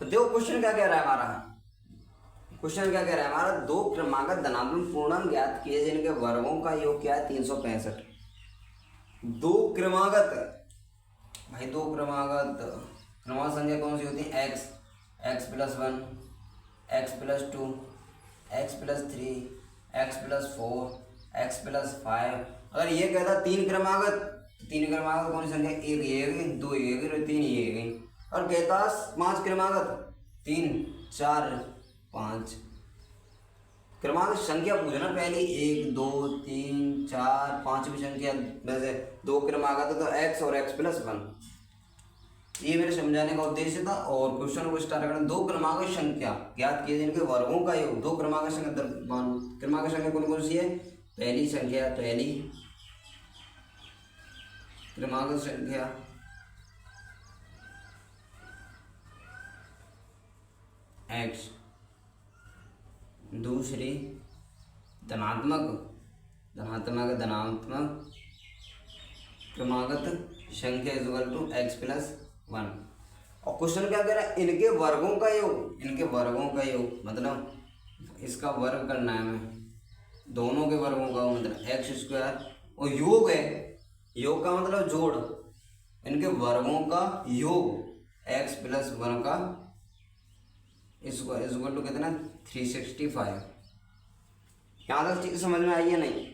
तो देखो क्वेश्चन क्या कह रहा है हमारा, क्वेश्चन क्या कह रहा है हमारा, दो क्रमागत धनात्मक पूर्णांक ज्ञात किए जिनके वर्गों का योग क्या है 365। दो क्रमागत भाई, दो क्रमागत क्रमागत संख्या कौन सी होती है, x, x plus one, x plus two, x plus three, x plus four, x plus five. अगर ये कहता तीन क्रमागत, तो तीन क्रमागत कौन सी संख्या, एक ये गई, दो ये गई और तीन ये गई। और कहता पांच क्रमागत, तीन चार पाँच। क्रमागत संख्या पूछना पहले, एक दो तीन चार पांचवी संख्या, वैसे दो क्रमागत तो एक्स और एक्स प्लस वन। ये मेरे समझाने का उद्देश्य था। और क्वेश्चन को स्टार्ट करना, दो क्रमागत संख्या ज्ञात किए जिनके वर्गों का योग, दो क्रमागत संख्या, क्रमागत संख्या कौन कौन सी है, पहली संख्या, पहली क्रमागत संख्या एक्स, दूसरी धनात्मक धनात्मक धनात्मक क्रमागत संख्या equal to x plus one. और क्वेश्चन क्या कह रहा है, इनके वर्गों का योग, इनके वर्गों का योग मतलब इसका वर्ग करना है हमें, दोनों के वर्गों का मतलब एक्स स्क्वायर, और योग है, योग का मतलब जोड़, इनके वर्गों का योग एक्स प्लस वन का इसको इक्वल टू कितना 365। यहाँ तक चीज समझ में आई है नहीं?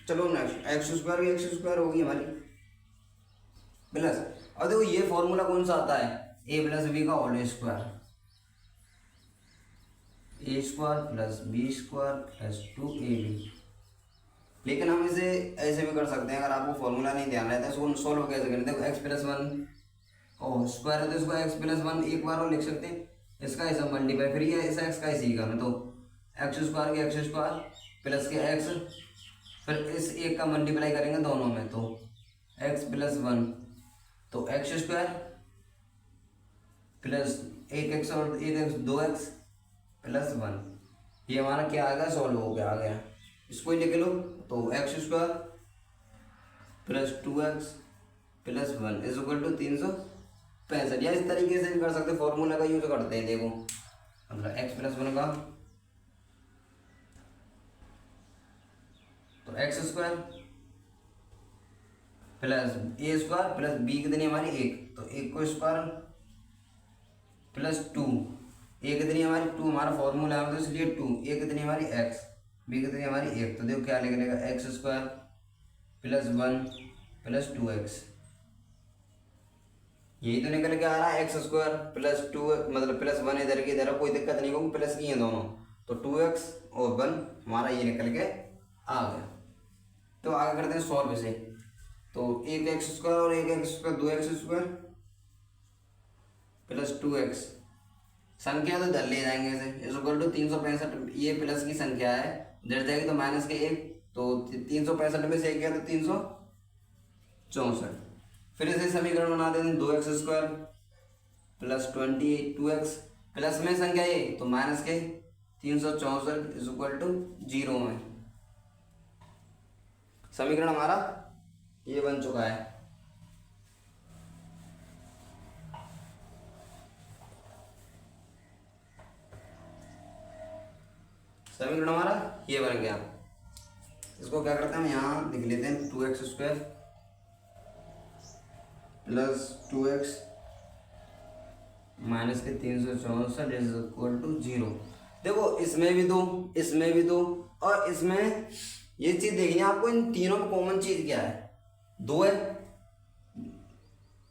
चलो नेक्स्ट, एक्स स्क्वायर होगी हमारी प्लस, और देखो ये फॉर्मूला कौन सा आता है, ए प्लस बी का whole square, A square plus B square plus 2ab। लेकिन हम इसे ऐसे भी कर सकते हैं, अगर आपको फॉर्मूला नहीं ध्यान रहता है इसको सोल्व कैसे करें। देखो एक्स प्लस वन और स्क्वायर है तो इसको एक्स प्लस वन एक बार और लिख सकते हैं, इसका ऐसा मल्टीप्लाई, फिर ये इस एक्स का इसी का में, तो एक्स स्क्वायर के एक्स स्क्वायर प्लस के एक्स, फिर इस एक का मल्टीप्लाई करेंगे दोनों में, तो एक्स प्लस वन, तो एक्स स्क्वायर प्लस एक एक्स और एक एक्स, दो एक्स प्लस वन। ये हमारा क्या आ गया, सॉल्व हो गया, आ गया। इसको ही लिख लो, तो x square plus 2x plus one is equal to 365। या इस तरीके से भी कर सकते, फॉर्मूला का यूज करते हैं। देखो मतलब एक्स प्लस वन का, तो एक्स स्क्वायर प्लस ए स्क्वायर प्लस बी कितनी हमारी एक, तो एक को स्क्वायर प्लस टू, ए कितनी हमारी टू, हमारा फॉर्मूला है तो इसलिए टू, ए कितनी हमारी एक्स, बी कितनी हमारी एक, तो देखो क्या लिखने का, x square plus one plus 2x। यही तो निकल के आ रहा है, एक्स स्क्वायर प्लस टू मतलब प्लस वन इधर की इधर, कोई दिक्कत नहीं होगी, प्लस की है दोनों, तो 2x और वन हमारा ये निकल के आ गया। तो आगे करते हैं सॉल्व इसे, तो एक एक्स स्क्वायर और एक एक्स स्क्वायर, दो एक्स स्क्वायर प्लस 2x, संख्या तो इधर ले जाएंगे इसे, इज इक्वल टू 365। ये प्लस की संख्या है, इधर जाएगी तो माइनस के एक, तो 365 में से एक गया तो 364। फिर इसे समीकरण बना देते हैं, दो x square plus 2x, plus में संख्या ये तो माइनस के 364 इज इक्वल टू 0 में। समीकरण हमारा ये बन चुका है। समीकरण हमारा ये बन गया। इसको क्या करते हैं हम यहाँ लिख लेते हैं, 2x square plus 2x minus के 364 इज इक्वल टू 0। देखो इसमें भी दो, इसमें भी दो, और इसमें ये चीज देखनी है आपको, इन तीनों में कॉमन चीज क्या है, दो है,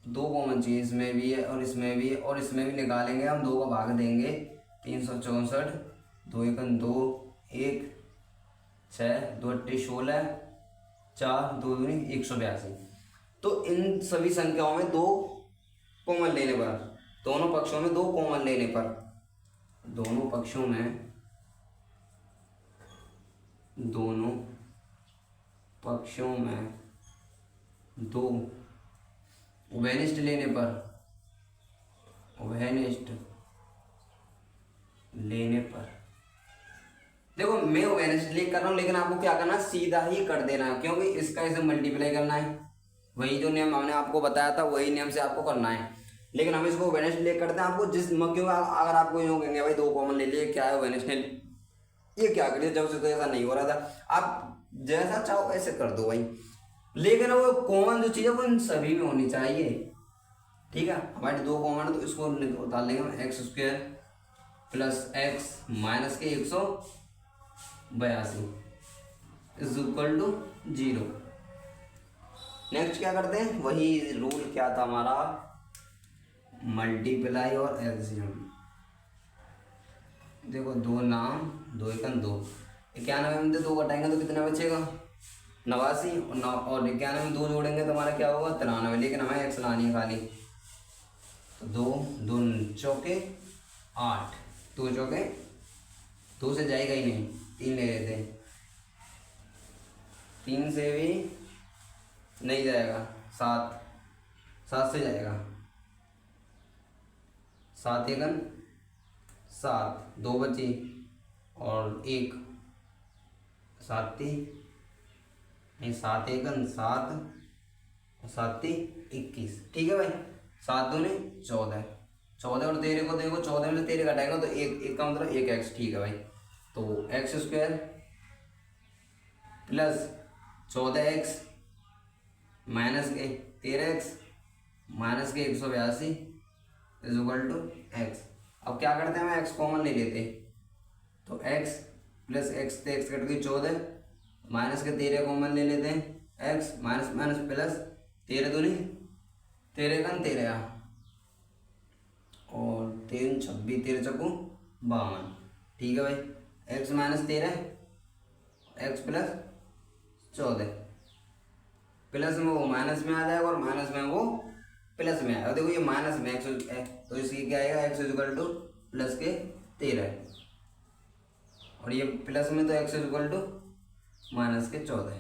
दो कॉमन चीज इसमें भी है और इसमें भी है, और इसमें भी निकालेंगे हम, दो का भाग देंगे 364, दो एकन दो, एक छः, दो अट्ठी 16, चार दो दूनी 182। तो इन सभी संख्याओं में दो कॉमन लेने पर, दोनों पक्षों में दो कॉमन लेने पर, दोनों पक्षों में दो उभयनिष्ठ लेने पर, देखो मैं उभयनिष्ठ लेकर कर रहा हूँ, लेकिन आपको क्या करना है, सीधा ही कर देना है, क्योंकि इसका इसे मल्टीप्लाई करना है, वही जो नियम हमने आपको बताया था वही नियम से आपको करना है। लेकिन हम इसको वेनिएस ले करते हैं आपको जिस क्यों अगर आपको यूँ कहेंगे भाई दो कॉमन ले लिए क्या है वेनिएस ने ये क्या करिए, जब से तो ऐसा नहीं हो रहा था। आप जैसा चाहो ऐसे कर दो भाई, लेकिन वो कॉमन जो चीज़ है वो इन सभी में होनी चाहिए। ठीक है, हमारे दो कॉमन है तो इसको उतार लेंगे हम, x square plus x minus के 182 इज इक्वल टू 0। नेक्स्ट क्या करते हैं, वही रूल क्या था हमारा, मल्टीप्लाई और एलसीएम। देखो दो नाम दो एकन दो, 91 में दो घटाएंगे तो कितना बचेगा 89, और 91 में दो जोड़ेंगे तो हमारा क्या होगा 93, लेकिन हमें एक्स लानी है खाली। तो दो दो चौके 8, दो चौके 2 से जाएगा ही नहीं, 3 ले लेते हैं, 3 से भी नहीं जाएगा, 7 7 से जाएगा, 7 एकन 7, 2 बची और 1 7 नहीं, 7 एकन 7 और 7 21। ठीक है भाई, 7 दूनी 14, 14 और 13 को देखो, 14 में 13 घटाएगा तो एक का मतलब 1 एक्स। ठीक है भाई, तो x square plus 14x minus के 13x माइनस के 182 इज इक्वल टू एक्स। अब क्या करते हैं, हम एक्स कॉमन ले लेते हैं, तो x प्लस एक्स तो एक्स कट गई 14, माइनस के 13 कॉमन ले लेते हैं, x माइनस माइनस प्लस 13 दूनी 13 का 13 और 3 26 13 चक्कू 52। ठीक है भाई, x minus 13 x plus 14, plus में वो माइनस में आ जाएगा और माइनस में वो प्लस में आएगा। देखो ये माइनस में एक्स है तो इसकी क्या आएगा, एक्स इक्वल टू प्लस के 13 और ये प्लस में तो एक्स इक्वल टू माइनस के 14।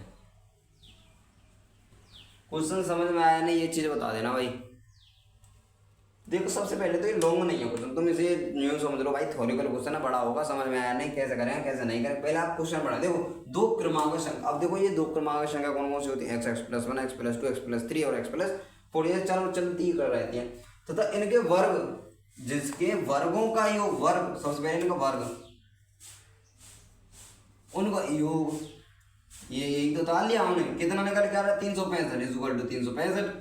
क्वेश्चन समझ में आया नहीं, ये चीज़ बता देना भाई। देखो सबसे पहले तो ये लॉन्ग नहीं है क्वेश्चन, तुम इसे न्यू समझ लो भाई, थ्योरिकल क्वेश्चन है, बड़ा होगा, समझ में आया नहीं कैसे करें कैसे नहीं करें। पहले आप क्वेश्चन पढ़ा, देखो दो क्रमांक संख्या, अब देखो ये दो क्रमांक संख्या कौन कौन सी होती है, x plus 1 x plus 2 x plus 3 और एक्स प्लस 4, ये चलो चलती कर रहती है तथा इनके वर्ग, जिसके वर्गों का योग, वर्ग सबसे पहले इनका वर्ग, उनका योग, ये यही तो ताल लिया हमने, कितना निकल के आ रहा है 365 इज इक्वल टू 365।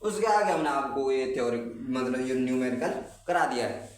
उसके आगे हमने आपको ये थ्योरी मतलब ये न्यूमेरिकल करा दिया है।